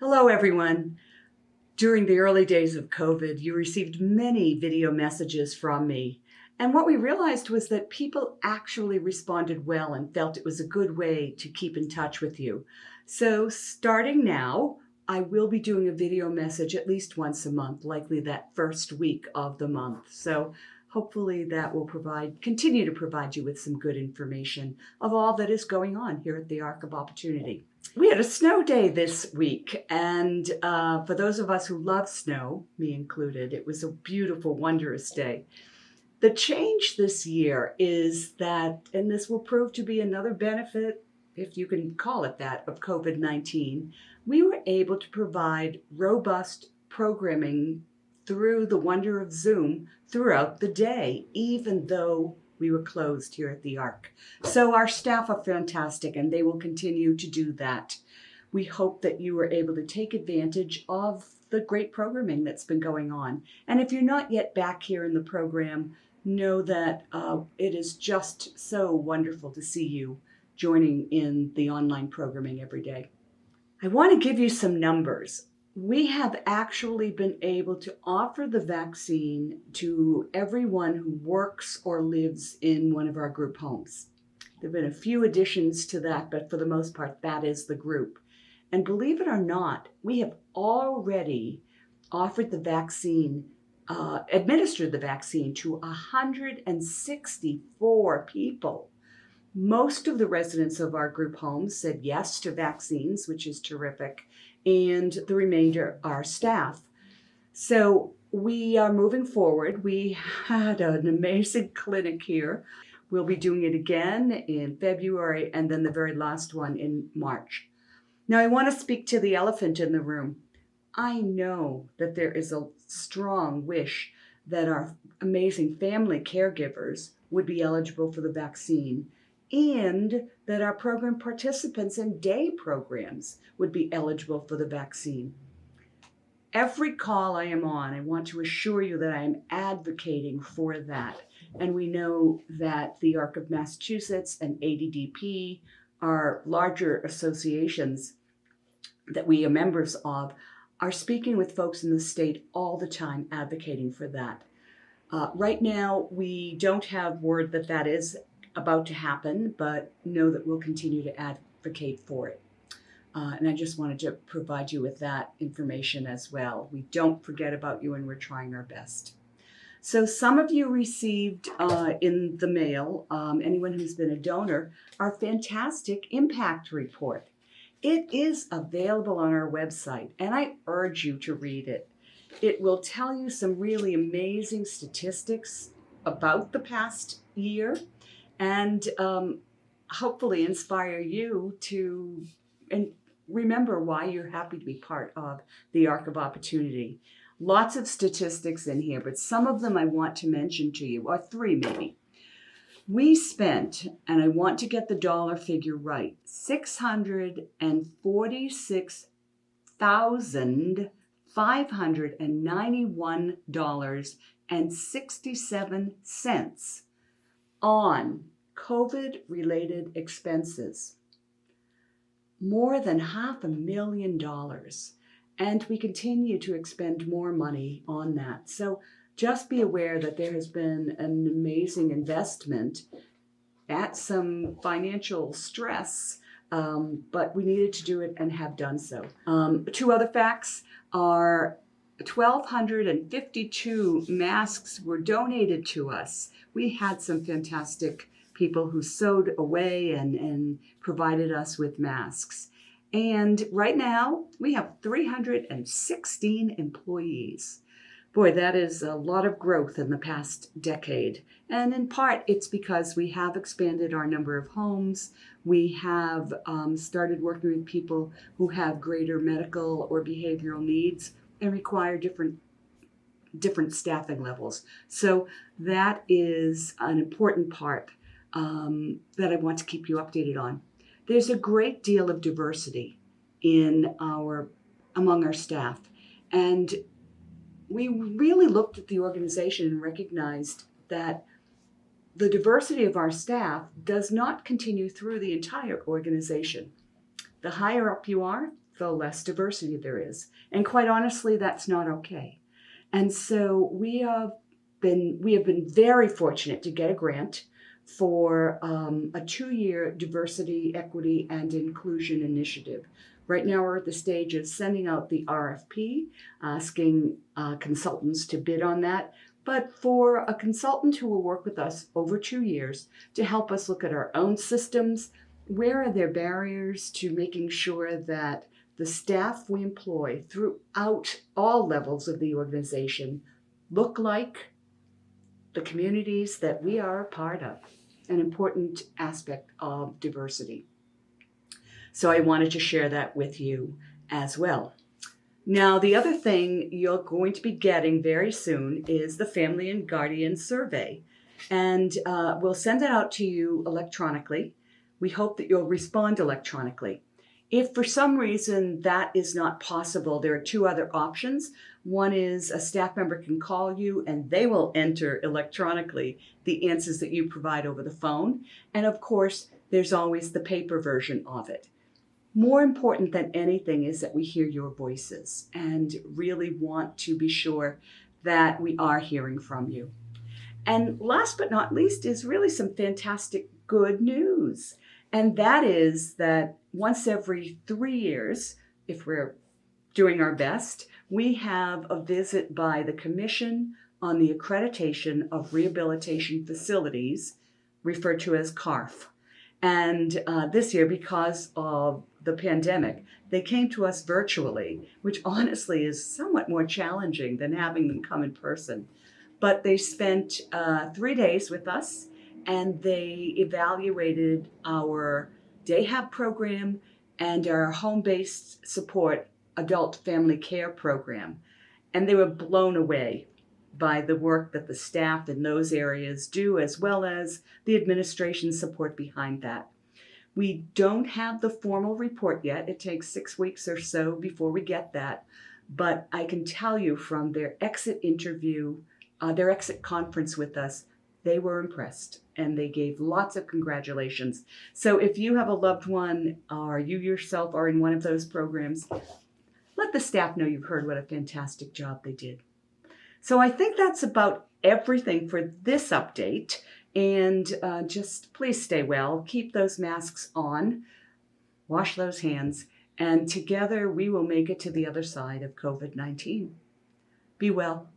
Hello, everyone. During the early days of COVID, you received many video messages from me. And what we realized was that people actually responded well and felt it was a good way to keep in touch with you. So, starting now, I will be doing a video message at least once a month, likely that first week of the month. So, hopefully, that will continue to provide you with some good information of all that is going on here at the Arc of Opportunity. We had a snow day this week, and for those of us who love snow, me included, it was a beautiful, wondrous day. The change this year is that, and this will prove to be another benefit, if you can call it that, of COVID-19, we were able to provide robust programming through the wonder of Zoom throughout the day, even though we were closed here at the Arc. So our staff are fantastic and they will continue to do that. We hope that you were able to take advantage of the great programming that's been going on. And if you're not yet back here in the program, know that it is just so wonderful to see you joining in the online programming every day. I want to give you some numbers. We have actually been able to offer the vaccine to everyone who works or lives in one of our group homes. There have been a few additions to that, but for the most part, that is the group. And believe it or not, we have already offered the vaccine, administered the vaccine to 164 people. Most of the residents of our group homes said yes to vaccines, which is terrific, and the remainder are staff. So we are moving forward. We had an amazing clinic here. We'll be doing it again in February and then the very last one in March. Now, I want to speak to the elephant in the room. I know that there is a strong wish that our amazing family caregivers would be eligible for the vaccine, and that our program participants in day programs would be eligible for the vaccine. Every call I am on, I want to assure you that I am advocating for that. And we know that the Arc of Massachusetts and ADDP are larger associations that we are members of, are speaking with folks in the state all the time advocating for that. Right now, we don't have word that that is about to happen, but know that we'll continue to advocate for it. And I just wanted to provide you with that information as well. We don't forget about you and we're trying our best. So some of you received in the mail, anyone who's been a donor, our fantastic impact report. It is available on our website and I urge you to read it. It will tell you some really amazing statistics about the past year and hopefully inspire you to remember why you're happy to be part of the Arc of Opportunity. Lots of statistics in here, but some of them I want to mention to you, or three maybe. We spent, and I want to get the dollar figure right, $646,591.67 on COVID-related expenses. More than $500,000. And we continue to expend more money on that. So just be aware that there has been an amazing investment at some financial stress, but we needed to do it and have done so. Two other facts are 1,252 masks were donated to us. We had some fantastic people who sewed away and provided us with masks. And right now, we have 316 employees. Boy, that is a lot of growth in the past decade. And in part, it's because we have expanded our number of homes. We have started working with people who have greater medical or behavioral needs and require different staffing levels. So that is an important part that I want to keep you updated on. There's a great deal of diversity among our staff. And we really looked at the organization and recognized that the diversity of our staff does not continue through the entire organization. The higher up you are, the less diversity there is. And quite honestly, that's not okay. And so we have been very fortunate to get a grant for a 2-year diversity, equity, and inclusion initiative. Right now, we're at the stage of sending out the RFP, asking consultants to bid on that. But for a consultant who will work with us over 2 years to help us look at our own systems, where are there barriers to making sure that the staff we employ throughout all levels of the organization look like the communities that we are a part of, an important aspect of diversity. So I wanted to share that with you as well. Now, the other thing you're going to be getting very soon is the Family and Guardian Survey. And we'll send that out to you electronically. We hope that you'll respond electronically. If for some reason that is not possible, there are 2 other options. One is a staff member can call you and they will enter electronically the answers that you provide over the phone. And of course, there's always the paper version of it. More important than anything is that we hear your voices and really want to be sure that we are hearing from you. And last but not least is really some fantastic good news. And that is that once every 3 years, if we're doing our best, we have a visit by the Commission on the Accreditation of Rehabilitation Facilities, referred to as CARF. And this year, because of the pandemic, they came to us virtually, which honestly is somewhat more challenging than having them come in person. But they spent 3 days with us, and they evaluated our day hab program and our home-based support adult family care program. And they were blown away by the work that the staff in those areas do, as well as the administration support behind that. We don't have the formal report yet. It takes 6 weeks or so before we get that. But I can tell you from their exit interview, their exit conference with us, they were impressed and they gave lots of congratulations. So if you have a loved one or you yourself are in one of those programs, let the staff know you've heard what a fantastic job they did. So I think that's about everything for this update. And just please stay well, keep those masks on, wash those hands, and together we will make it to the other side of COVID-19. Be well.